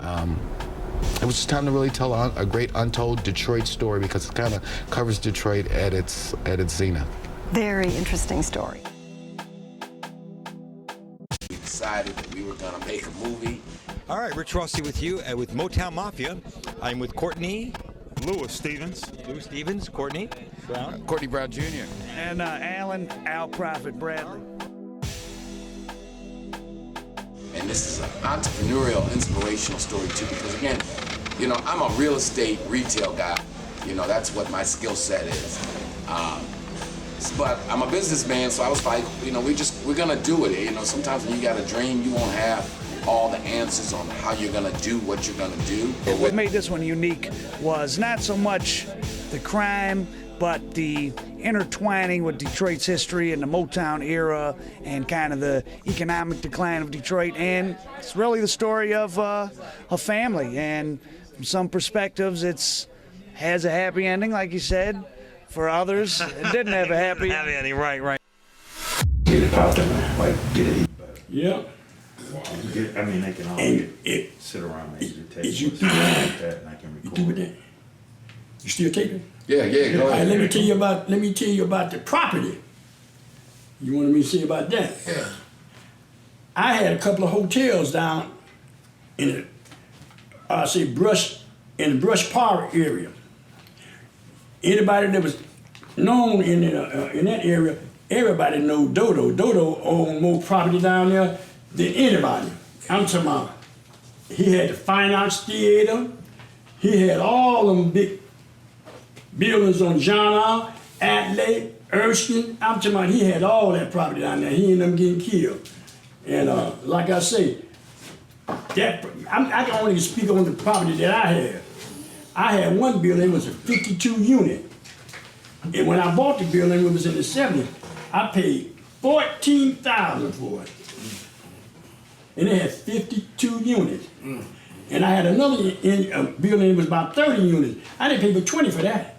It was just time to really tell a great untold Detroit story, because it kind of covers Detroit at its zenith. Very interesting story. We decided that we were going to make a movie. All right, Rich Rossi with you with Motown Mafia. I'm with Courtney. Louis Stevens, Courtney Brown. Courtney Brown Jr. And Alan Al Prophet Bradley. And this is an entrepreneurial, inspirational story too, because again, you know, I'm a real estate retail guy. You know, that's what my skill set is. But I'm a businessman, so I was like, you know, we're gonna do it. You know, sometimes when you got a dream, you won't have all the answers on how you're gonna do what you're gonna do. What made this one unique was not so much the crime, but the intertwining with Detroit's history and the Motown era and kind of the economic decline of Detroit. And it's really the story of a family. And from some perspectives, it's has a happy ending, like you said. For others, it didn't have a happy ending. Right. Get it out there, man. Like, get it. Yeah. I mean, they can all sit around and eat your tape. Is you through like that, and I can record. You through with that? You still taping? Yeah, go All ahead. right, let me tell you about the property. You wanted me to say about that? Yeah. I had a couple of hotels down in the Brush Park area. Anybody that was known in that area, everybody know Dodo. Dodo owned more property down there than anybody. I'm talking about, he had the Fine Arts Theater, he had all them big buildings on John R., Atley, Erskine. I'm talking about, he had all that property down there. He ended up getting killed. And like I say, I can only speak on the property that I had. I had one building, it was a 52 unit. And when I bought the building, it was in the 70s, I paid $14,000 for it. And it had 52 units. And I had another building, it was about 30 units. I didn't pay but 20 for that.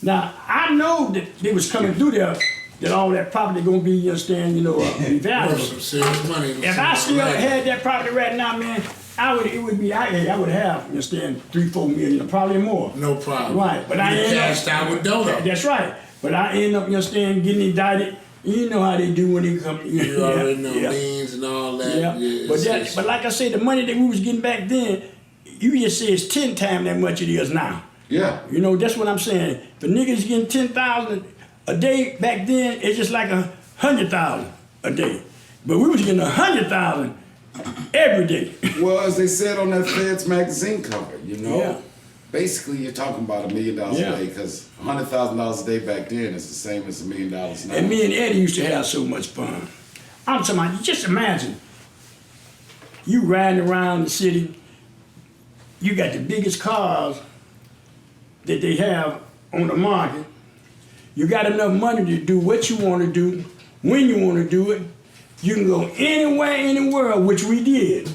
Now, I know that they was coming through there, that all that property gonna be, you understand, valuable. If I still had that property right now, man, I would have, you understand, 3-4 million, probably more. No problem. Right, but I ended up cashed out with Dodo. That's right. But I end up, you understand, getting indicted. You know how they do when they come. You already know liens and all that. Yeah. But like I said, the money that we was getting back then, you just say it's 10 times that much it is now. Yeah. You know, that's what I'm saying. The niggas getting 10,000 a day back then, it's just like 100,000 a day. But we was getting 100,000 every day. Well, as they said on that Feds magazine cover, Yeah. basically you're talking about $1 million a day, because $100,000 a day back then is the same as $1 million now. And me and Eddie used to have so much fun. I'm talking about, just imagine, you riding around the city, you got the biggest cars that they have on the market. You got enough money to do what you want to do, when you want to do it. You can go anywhere in the world, which we did.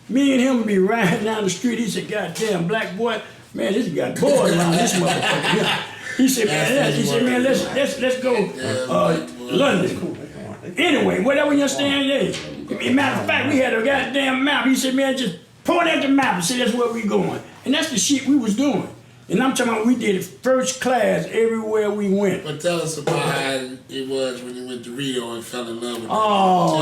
Me and him would be riding down the street. He said, "Goddamn, black boy, man, this got bored around this motherfucker here." He said, "Man, let's go London." Anyway, whatever you understand, yeah. Matter of fact, we had a goddamn map. He said, "Man, just point at the map and say that's where we going." And that's the shit we was doing. And I'm talking about, we did it first class everywhere we went. But tell us about how it was when you went to Rio and fell in love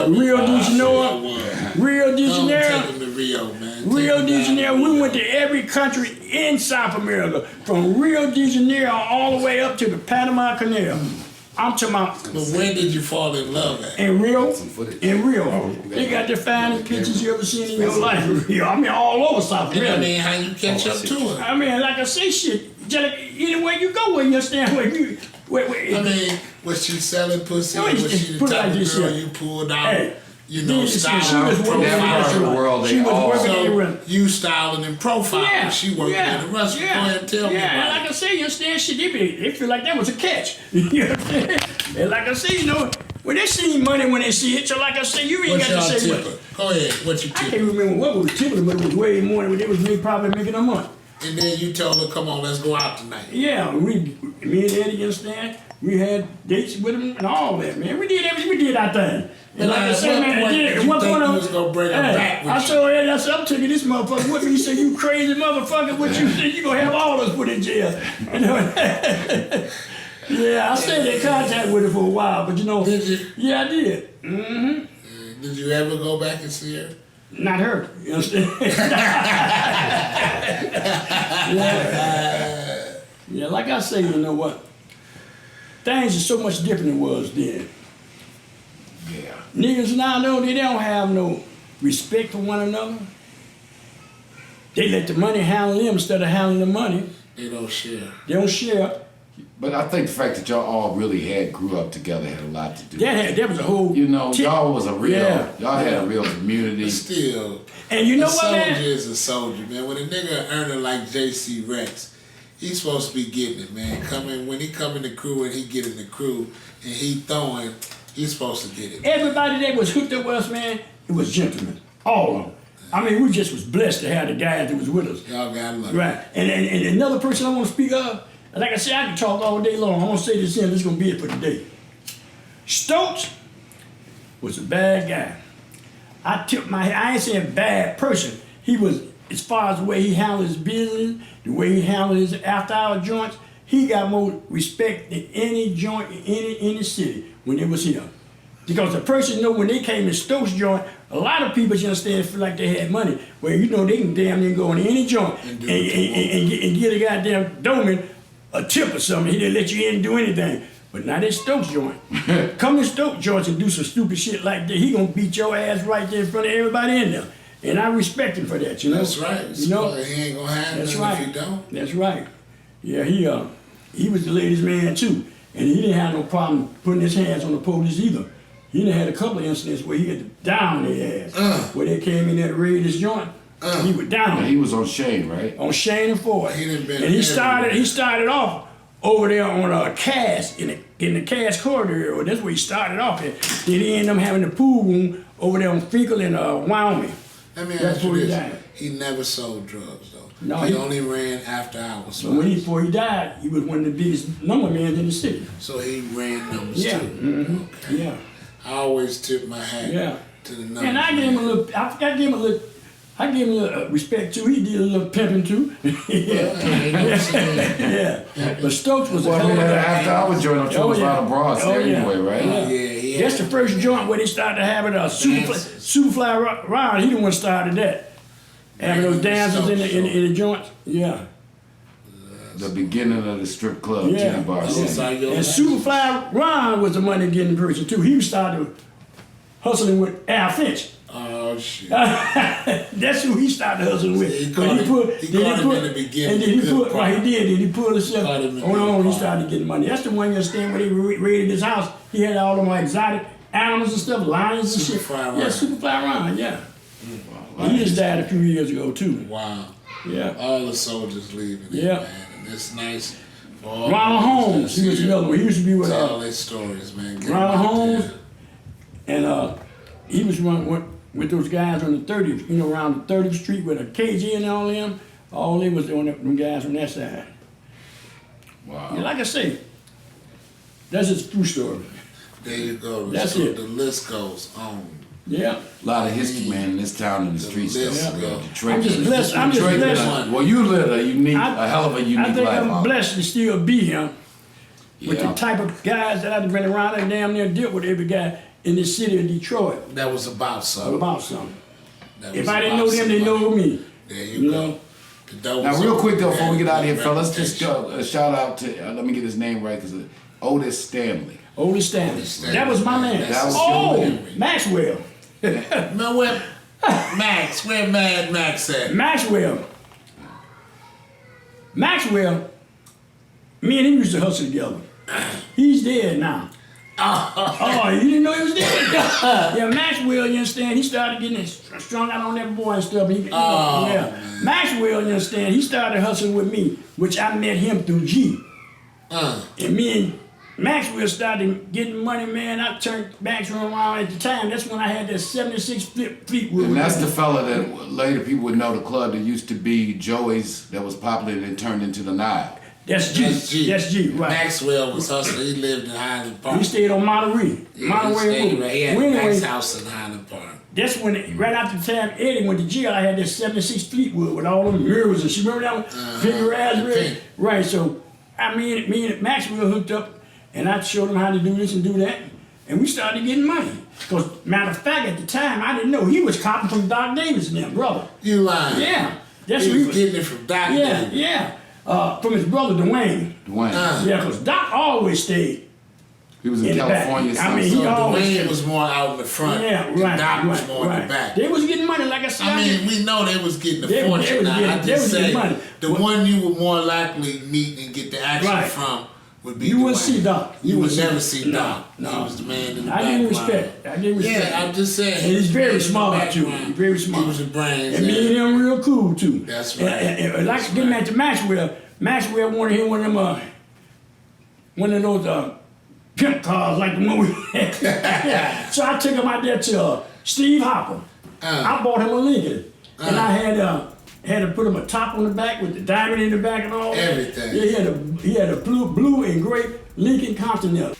with Rio de Janeiro. Rio de Janeiro. Take them to Rio, man. Rio de Janeiro. We went to every country in South America, from Rio de Janeiro all the way up to the Panama Canal. I'm talking about. But when did you fall in love at? In Rio. In Rio. They got the finest pictures you ever seen in your life. Rio. I mean, all over South America. I mean, how you catch up to it? I mean, like I say, shit. Just like anywhere you go, where you understand where you. I mean, was she selling pussy? Or was she the type of girl you pulled out? She was working in the restaurant. She was working in the restaurant. You styling and profiling. She working in the restaurant. Go ahead and tell me about and like I say, you understand, shit, they feel like that was a catch. You understand? And like I say, when they see money when they see it, so like I say, you ain't got to say what. Go ahead, what you I tip? can't remember what was tipping, but it was way more than it was me probably making a month. And then you told her, come on, let's go out tonight. Yeah, me and Eddie, you understand? We had dates with him and all that, man. We did everything. We did our thing. And like I said, man, what and point then, did you think you was gonna bring her back with I you? told Eddie, I said, I'm taking this motherfucker with me. He said, you crazy motherfucker, what you think? You gonna have all of us put in jail. You know? Yeah, I stayed in contact with her for a while, but you know. Did you? Yeah, I did. Mm-hmm. Did you ever go back and see her? Not her. You understand? Yeah, like I say, you know what? Things are so much different than it was then. Yeah. Niggas now, though, they don't have no respect for one another. They let the money handle them instead of handling the money. They don't share. They don't share. But I think the fact that y'all all really grew up together had a lot to do with it. That was a whole. You know, y'all was a real, y'all had a real community. But still, and you know a what, soldier man? is a soldier, man. When a nigga earner like J.C. Rex, he's supposed to be getting it, man. When he come in the crew and he get in the crew and he throwing, he's supposed to get it. Everybody that was hooked up with us, man, it was gentlemen. All of them. I mean, we just was blessed to have the guys that was with us. Y'all got lucky. Right. And another person I want to speak of, like I said, I can talk all day long. I'm going to say this in, this is going to be it for today. Stokes was a bad guy. I ain't saying bad person. He was, as far as the way he handled his business, the way he handled his after-hour joints, he got more respect than any joint in any city when it was him. Because the person know when they came to Stokes joint, a lot of people, you understand, feel like they had money. Well, you know, they can damn near go into any joint and get a goddamn doorman a tip or something. He didn't let you in and do anything. But not at Stokes joint. Come to Stokes joints and do some stupid shit like that. He gonna beat your ass right there in front of everybody in there. And I respect him for that, you know? That's right. You know? He ain't gonna have nothing right. if you don't. That's right. Yeah, he was the ladies' man too. And he didn't have no problem putting his hands on the police either. He done had a couple of incidents where he had to down their ass. Where they came in there to raid his joint. He was down. And he was on Shane, right? On Shane and Ford. He done been and he everywhere. started off over there on a Cass, in the Cass corridor. That's where he started off at. Then he ended up having the pool room over there on Finkel in Wyoming. Let me That's ask you where he this. died. He never sold drugs, though. No, he he- only ran after hours. So before he died, he was one of the biggest number men in the city. So he ran numbers Yeah. too. Mm-hmm. Okay. Yeah. I always tip my hat to the numbers. And I gave him a little. I gave him a little. I gave him a little respect too. He did a little pimping too. Yeah. But Stokes was a Well, I hell mean, of a after I was joining, I'm sure it was a lot of bras there yeah. anyway, right? Yeah. That's the first joint where they started having a Superfly round. He the one started that. Having those dances in the joints. Yeah. The beginning of the strip club, Yeah. Jimmy Bar Yeah. City. And Superfly Ron was the money getting person too. He started hustling with Al Finch. Oh shit. That's who he started hustling with. He But caught him in the beginning, And then he good put, part. right, he did. And he pulled himself Caught him in the on good he part. started getting money. That's the one you understand when they raided his house. He had all them exotic animals and stuff, lions and shit. Superfly Ron. Yeah, Superfly Ron, yeah. And he just died a few years ago too. Wow. Yeah. All the soldiers leaving. Yeah. Man. And it's nice for all Ronald the Holmes, listeners he was here another one. He used to be with tell their stories, man. Get Ronald them out Holmes, there. and he was with those guys on the 30th, you know, around the 30th Street with a KG and all them. All they was doing them guys on that side. Wow. And like I say, that's just a true story. There you go. That's So it. The list goes on. Yeah. A lot of history, man, in this town and the streets. list Though. go. Detroit. I'm just blessed. I'm just Detroit, blessed. well, you live a unique, I- a hell of a unique I think life. I'm huh? blessed to still be here with Yeah. the type of guys that I've been around and damn near dealt with every guy in this city of Detroit That was about something. about something. That If was I didn't about know them, they somebody. know me. There You you know? go. That Now, was real a quick though, before we get out of here, bad fellas, just reputation. a shout out to, let me get his name right, because Otis Stanley. Oldie Stanley. Stanley. That was my man. That was Oh, your man. Maxwell. Man, where Max? Where Mad Max at? Maxwell, me and him used to hustle together. He's dead now. Oh, you didn't know he was dead? Yeah, Maxwell, you understand, he started getting strung out on that boy and stuff. Yeah. Maxwell, you understand, he started hustling with me, which I met him through G. And me and Maxwell started getting money, man. I turned Maxwell around at the time. That's when I had that 76 feet wheel. And that's the fella that later people would know the club that used to be Joey's, that was popular and then turned into the Nile. That's G. That's G. That's G, right. Maxwell was hustling. He lived in Highland Park. We stayed on Monterey. Yeah, he stayed right. He had Well, a anyway, nice house in Highland Park. that's when, right after the time Eddie went to jail, I had this 76 Fleetwood with all them mirrors, and she remember that one? Pink raspberry? Pink. Right, so me and Maxwell hooked up, and I showed him how to do this and do that, and we started getting money. Because, matter of fact, at the time, I didn't know he was copping from Doc Davis and them, brother. You lying. Yeah. That's He what was getting it from Doc Yeah, Davis. yeah. From his brother Dwayne. Dwayne. Yeah, because Doc always stayed. He was in in the back. California. I mean, So he always Dwayne was more out in the front. Yeah, and right. Doc was right, more right. in the back. They was getting money, like I said. I mean, we know they was getting They a was fortune. Now, I they just was say getting money. the one you would more likely meet and get the action Right. from would be You wouldn't Dwayne. see Doc. You would wouldn't never see No, Doc. no. He was the man in the I give him background. respect. I give him respect. Yeah, I'm just saying. And he's very smart too. He's He's very smart. He was the brains. And me and him real cool too. That's right. And like That's getting right. back to Maxwell. Maxwell wanted him one of those pimp cars like the one we had. Yeah. So I took him out there to Steve Hopper. I bought him a Lincoln, and I had to put him a top on the back with the diamond in the back and all that. Everything. Yeah, he had a blue and gray Lincoln Continental.